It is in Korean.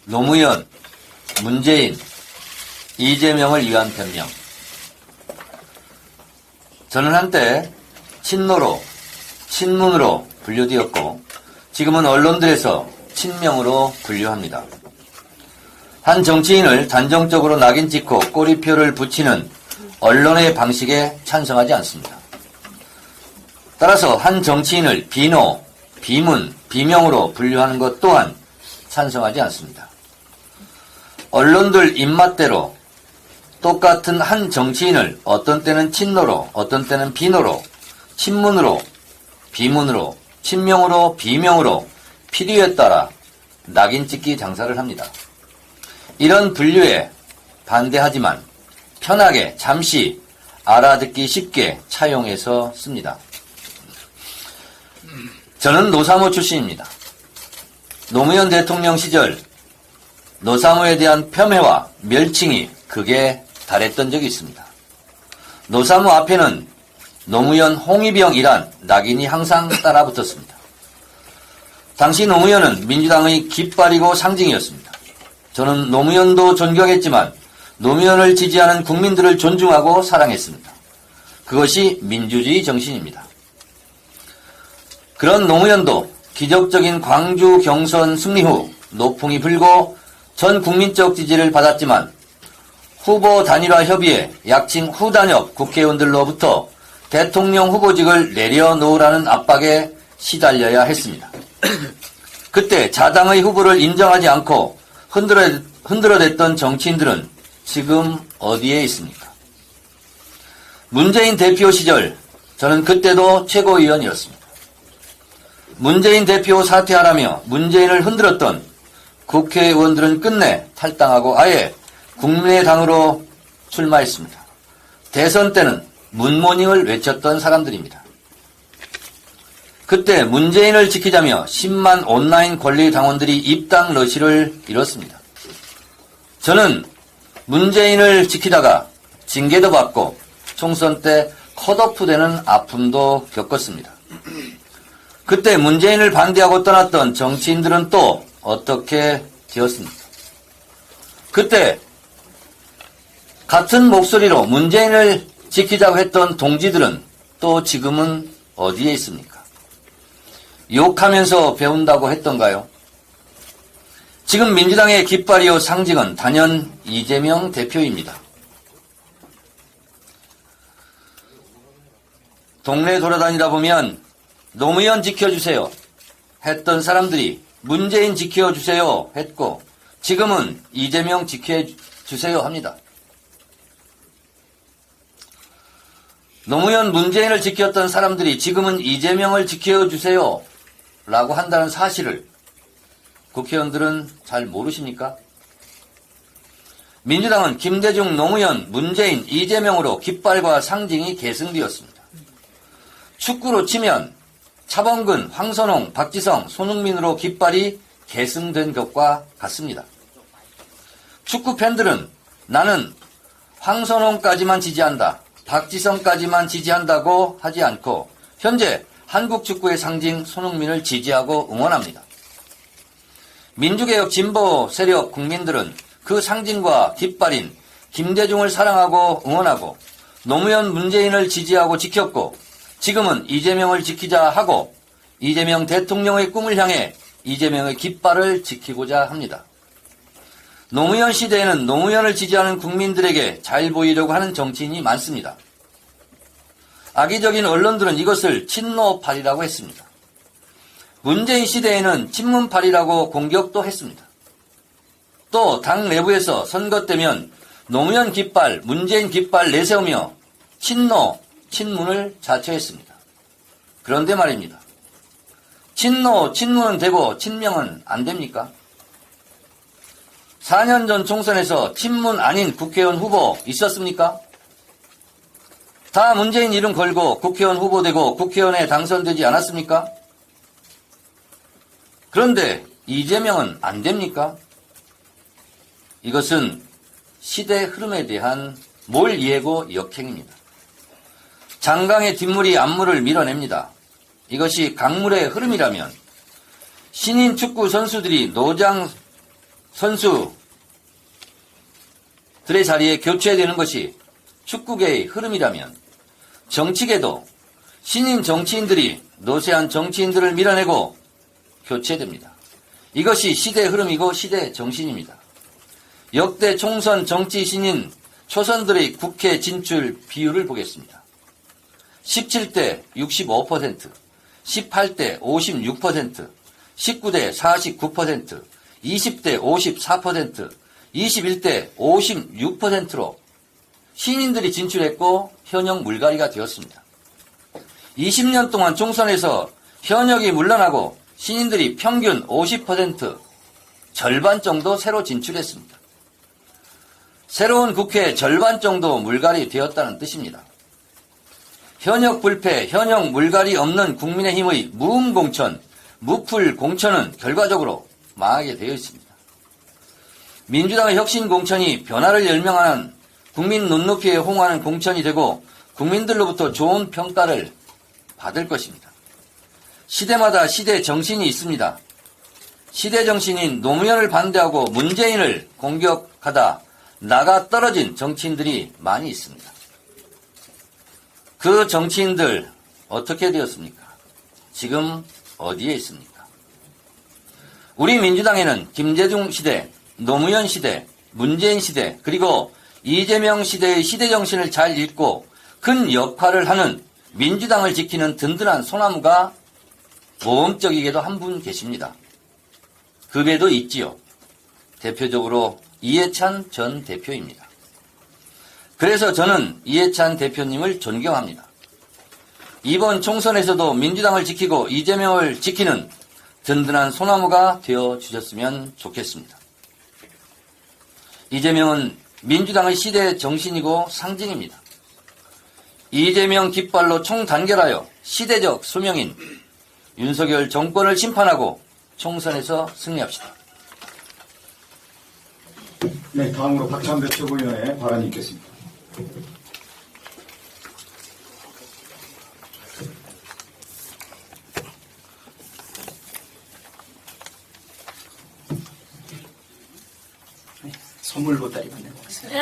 노무현, 문재인, 이재명을 위한 변명. 저는 한때 친노로, 친문으로 분류되었고 지금은 언론들에서 친명으로 분류합니다. 한 정치인을 단정적으로 낙인 찍고 꼬리표를 붙이는 언론의 방식에 찬성하지 않습니다. 따라서 한 정치인을 비노, 비문, 비명으로 분류하는 것 또한 찬성하지 않습니다. 언론들 입맛대로 똑같은 한 정치인을 어떤 때는 친노로, 어떤 때는 비노로, 친문으로, 비문으로, 친명으로, 비명으로 필요에 따라 낙인 찍기 장사를 합니다. 이런 분류에 반대하지만 편하게 잠시 알아듣기 쉽게 차용해서 씁니다. 저는 노사모 출신입니다. 노무현 대통령 시절 노사모에 대한 폄훼와 멸칭이 극에 달했던 적이 있습니다. 노사모 앞에는 노무현 홍위병이란 낙인이 항상 따라붙었습니다. 당시 노무현은 민주당의 깃발이고 상징이었습니다. 저는 노무현도 존경했지만 노무현을 지지하는 국민들을 존중하고 사랑했습니다. 그것이 민주주의 정신입니다. 그런 노무현도 기적적인 광주 경선 승리 후 노풍이 불고 전 국민적 지지를 받았지만 후보 단일화 협의회 약칭 후단협 국회의원들로부터 대통령 후보직을 내려놓으라는 압박에 시달려야 했습니다. 그때 자당의 후보를 인정하지 않고 흔들어댔던 정치인들은 지금 어디에 있습니까? 문재인 대표 시절 저는 그때도 최고위원이었습니다. 문재인 대표 사퇴하라며 문재인을 흔들었던 국회의원들은 끝내 탈당하고 아예 국민의당으로 출마했습니다. 대선 때는 문모닝을 외쳤던 사람들입니다. 그때 문재인을 지키자며 10만 온라인 권리 당원들이 입당 러시를 이뤘습니다. 저는 문재인을 지키다가 징계도 받고 총선 때 컷오프되는 아픔도 겪었습니다. 그때 문재인을 반대하고 떠났던 정치인들은 또 어떻게 되었습니까? 그때 같은 목소리로 문재인을 지키자고 했던 동지들은 또 지금은 어디에 있습니까? 욕하면서 배운다고 했던가요? 지금 민주당의 깃발이요 상징은 단연 이재명 대표입니다. 동네 돌아다니다 보면 노무현 지켜주세요 했던 사람들이 문재인 지켜주세요 했고 지금은 이재명 지켜주세요 합니다. 노무현 문재인을 지켰던 사람들이 지금은 이재명을 지켜주세요 라고 한다는 사실을 국회의원들은 잘 모르십니까? 민주당은 김대중, 노무현, 문재인, 이재명으로 깃발과 상징이 계승되었습니다. 축구로 치면 차범근, 황선홍, 박지성, 손흥민으로 깃발이 계승된 것과 같습니다. 축구 팬들은 나는 황선홍까지만 지지한다, 박지성까지만 지지한다고 하지 않고 현재 한국 축구의 상징 손흥민을 지지하고 응원합니다. 민주개혁 진보 세력 국민들은 그 상징과 깃발인 김대중을 사랑하고 응원하고 노무현 문재인을 지지하고 지켰고 지금은 이재명을 지키자 하고 이재명 대통령의 꿈을 향해 이재명의 깃발을 지키고자 합니다. 노무현 시대에는 노무현을 지지하는 국민들에게 잘 보이려고 하는 정치인이 많습니다. 악의적인 언론들은 이것을 친노팔이라고 했습니다. 문재인 시대에는 친문팔이라고 공격도 했습니다. 또 당 내부에서 선거 때면 노무현 깃발, 문재인 깃발 내세우며 친노, 친문을 자처했습니다. 그런데 말입니다. 친노, 친문은 되고 친명은 안 됩니까? 4년 전 총선에서 친문 아닌 국회의원 후보 있었습니까? 다 문재인 이름 걸고 국회의원 후보되고 국회의원에 당선되지 않았습니까? 그런데 이재명은 안 됩니까? 이것은 시대 흐름에 대한 몰이해고 역행입니다. 장강의 뒷물이 앞물을 밀어냅니다. 이것이 강물의 흐름이라면 신인 축구 선수들이 노장 선수들의 자리에 교체되는 것이 축구계의 흐름이라면 정치계도 신인 정치인들이 노쇠한 정치인들을 밀어내고 교체됩니다. 이것이 시대의 흐름이고 시대의 정신입니다. 역대 총선 정치 신인 초선들의 국회 진출 비율을 보겠습니다. 17대 65%, 18대 56%, 19대 49%, 20대 54%, 21대 56%로 신인들이 진출했고 현역 물갈이가 되었습니다. 20년 동안 총선에서 현역이 물러나고 신인들이 평균 50%, 절반 정도 새로 진출했습니다. 새로운 국회 절반 정도 물갈이 되었다는 뜻입니다. 현역 불패, 현역 물갈이 없는 국민의힘의 무음공천, 무풀공천은 결과적으로 망하게 되어 있습니다. 민주당의 혁신공천이 변화를 열명하는 국민 눈높이에 호응하는 공천이 되고 국민들로부터 좋은 평가를 받을 것입니다. 시대마다 시대 정신이 있습니다. 시대 정신인 노무현을 반대하고 문재인을 공격하다 나가 떨어진 정치인들이 많이 있습니다. 그 정치인들 어떻게 되었습니까? 지금 어디에 있습니까? 우리 민주당에는 김대중 시대, 노무현 시대, 문재인 시대, 그리고 이재명 시대의 시대 정신을 잘 읽고 큰 역할을 하는 민주당을 지키는 든든한 소나무가 모범적이게도 한 분 계십니다. 그 배도 있지요. 대표적으로 이해찬 전 대표입니다. 그래서 저는 이해찬 대표님을 존경합니다. 이번 총선에서도 민주당을 지키고 이재명을 지키는 든든한 소나무가 되어주셨으면 좋겠습니다. 이재명은 민주당의 시대 정신이고 상징입니다. 이재명 깃발로 총단결하여 시대적 소명인 윤석열 정권을 심판하고 총선에서 승리합시다. 네, 다음으로 박찬대 최고위원의 발언이 있겠습니다. 선물 보따리 받는